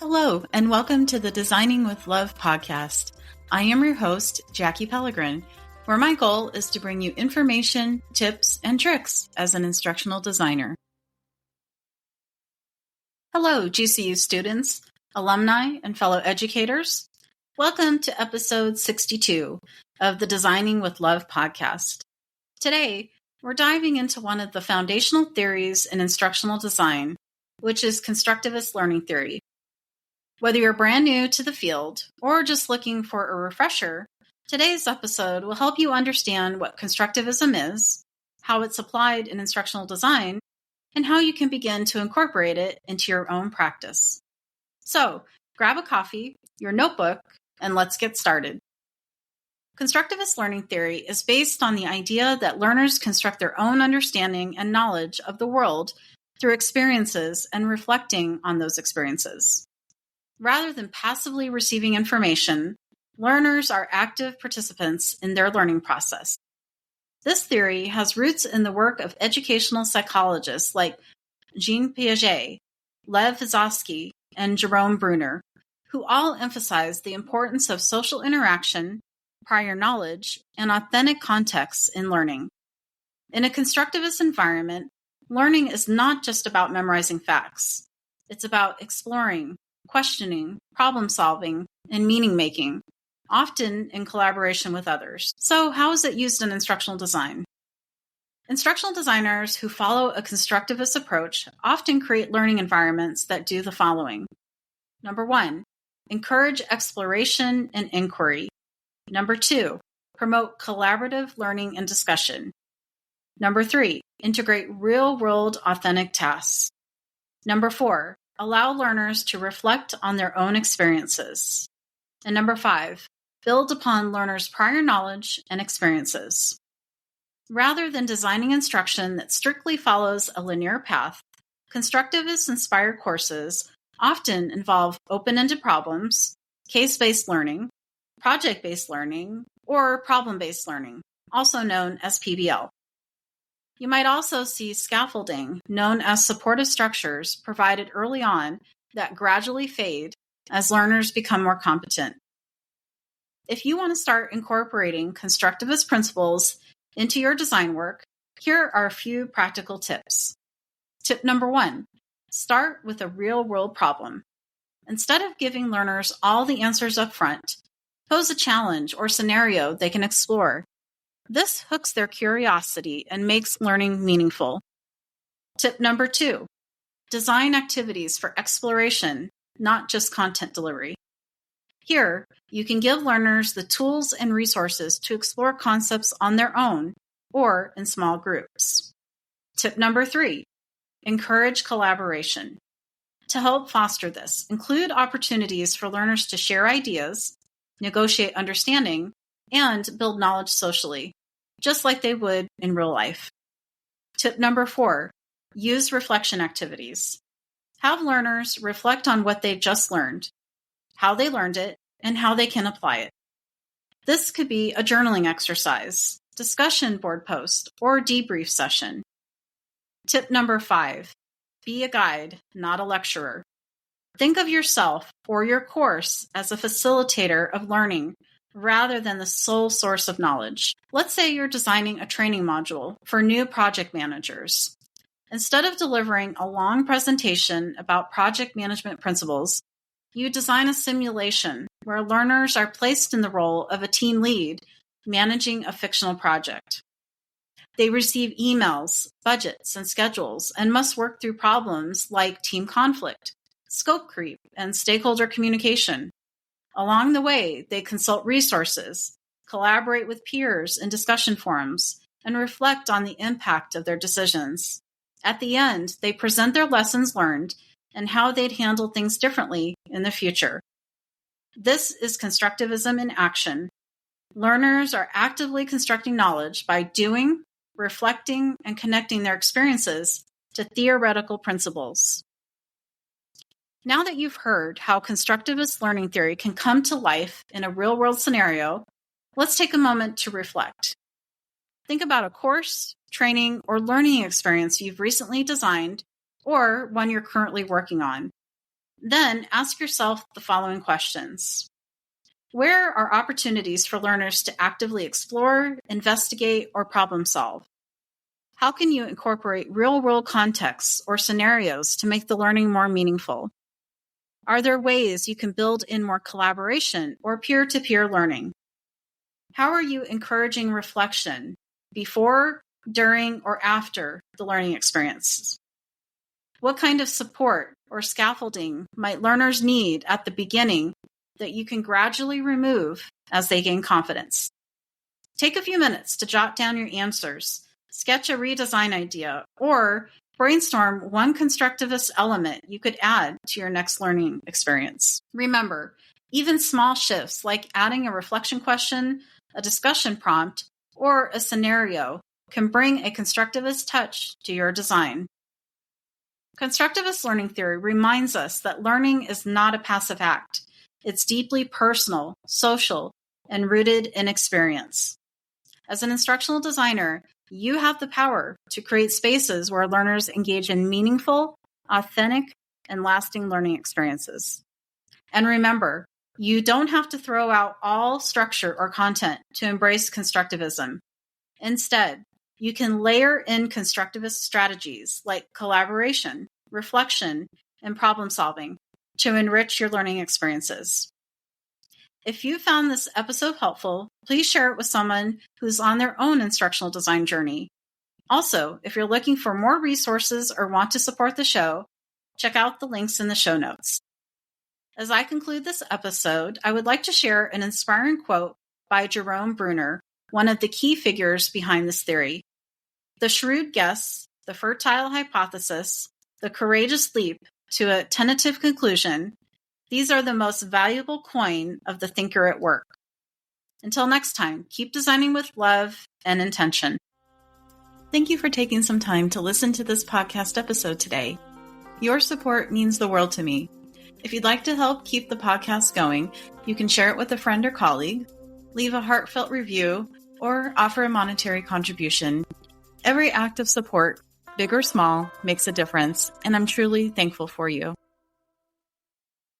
Hello, and welcome to the Designing with Love podcast. I am your host, Jackie Pellegrin, where my goal is to bring you information, tips, and tricks as an instructional designer. Hello, GCU students, alumni, and fellow educators. Welcome to episode 62 of the Designing with Love podcast. Today, we're diving into one of the foundational theories in instructional design, which is Constructivist Learning Theory. Whether you're brand new to the field or just looking for a refresher, today's episode will help you understand what Constructivism is, how it's applied in instructional design, and how you can begin to incorporate it into your own practice. So, grab a coffee, your notebook, and let's get started. Constructivist learning theory is based on the idea that learners construct their own understanding and knowledge of the world through experiences and reflecting on those experiences. Rather than passively receiving information, learners are active participants in their learning process. This theory has roots in the work of educational psychologists like Jean Piaget, Lev Vygotsky, and Jerome Bruner, who all emphasize the importance of social interaction, prior knowledge, and authentic contexts in learning. In a constructivist environment, learning is not just about memorizing facts. It's about exploring, questioning, problem-solving, and meaning-making, often in collaboration with others. So, how is it used in instructional design? Instructional designers who follow a constructivist approach often create learning environments that do the following. Number 1, encourage exploration and inquiry. Number 2, promote collaborative learning and discussion. Number 3, integrate real-world authentic tasks. Number 4, allow learners to reflect on their own experiences. And number 5, build upon learners' prior knowledge and experiences. Rather than designing instruction that strictly follows a linear path, constructivist-inspired courses often involve open-ended problems, case-based learning, project-based learning, or problem-based learning, also known as PBL. You might also see scaffolding, known as supportive structures, provided early on that gradually fade as learners become more competent. If you want to start incorporating constructivist principles into your design work, here are a few practical tips. Tip number 1, start with a real-world problem. Instead of giving learners all the answers up front, pose a challenge or scenario they can explore. This hooks their curiosity and makes learning meaningful. Tip number 2, design activities for exploration, not just content delivery. Here, you can give learners the tools and resources to explore concepts on their own or in small groups. Tip number 3, encourage collaboration. To help foster this, include opportunities for learners to share ideas, negotiate understanding, and build knowledge socially, just like they would in real life. Tip number 4, use reflection activities. Have learners reflect on what they've just learned, how they learned it, and how they can apply it. This could be a journaling exercise, discussion board post, or debrief session. Tip number 5, be a guide, not a lecturer. Think of yourself or your course as a facilitator of learning rather than the sole source of knowledge. Let's say you're designing a training module for new project managers. Instead of delivering a long presentation about project management principles, you design a simulation where learners are placed in the role of a team lead managing a fictional project. They receive emails, budgets, and schedules, and must work through problems like team conflict, scope creep, and stakeholder communication. Along the way, they consult resources, collaborate with peers in discussion forums, and reflect on the impact of their decisions. At the end, they present their lessons learned and how they'd handle things differently in the future. This is constructivism in action. Learners are actively constructing knowledge by doing, reflecting, and connecting their experiences to theoretical principles. Now that you've heard how constructivist learning theory can come to life in a real-world scenario, let's take a moment to reflect. Think about a course, training, or learning experience you've recently designed or one you're currently working on. Then ask yourself the following questions. Where are opportunities for learners to actively explore, investigate, or problem solve? How can you incorporate real-world contexts or scenarios to make the learning more meaningful? Are there ways you can build in more collaboration or peer-to-peer learning? How are you encouraging reflection before, during, or after the learning experience? What kind of support or scaffolding might learners need at the beginning that you can gradually remove as they gain confidence? Take a few minutes to jot down your answers, sketch a redesign idea, or brainstorm one constructivist element you could add to your next learning experience. Remember, even small shifts like adding a reflection question, a discussion prompt, or a scenario can bring a constructivist touch to your design. Constructivist learning theory reminds us that learning is not a passive act. It's deeply personal, social, and rooted in experience. As an instructional designer, you have the power to create spaces where learners engage in meaningful, authentic, and lasting learning experiences. And remember, you don't have to throw out all structure or content to embrace constructivism. Instead, you can layer in constructivist strategies like collaboration, reflection, and problem solving to enrich your learning experiences. If you found this episode helpful, please share it with someone who's on their own instructional design journey. Also, if you're looking for more resources or want to support the show, check out the links in the show notes. As I conclude this episode, I would like to share an inspiring quote by Jerome Bruner, one of the key figures behind this theory. The shrewd guess, the fertile hypothesis, the courageous leap to a tentative conclusion, these are the most valuable coin of the thinker at work. Until next time, keep designing with love and intention. Thank you for taking some time to listen to this podcast episode today. Your support means the world to me. If you'd like to help keep the podcast going, you can share it with a friend or colleague, leave a heartfelt review, or offer a monetary contribution. Every act of support, big or small, makes a difference, and I'm truly thankful for you.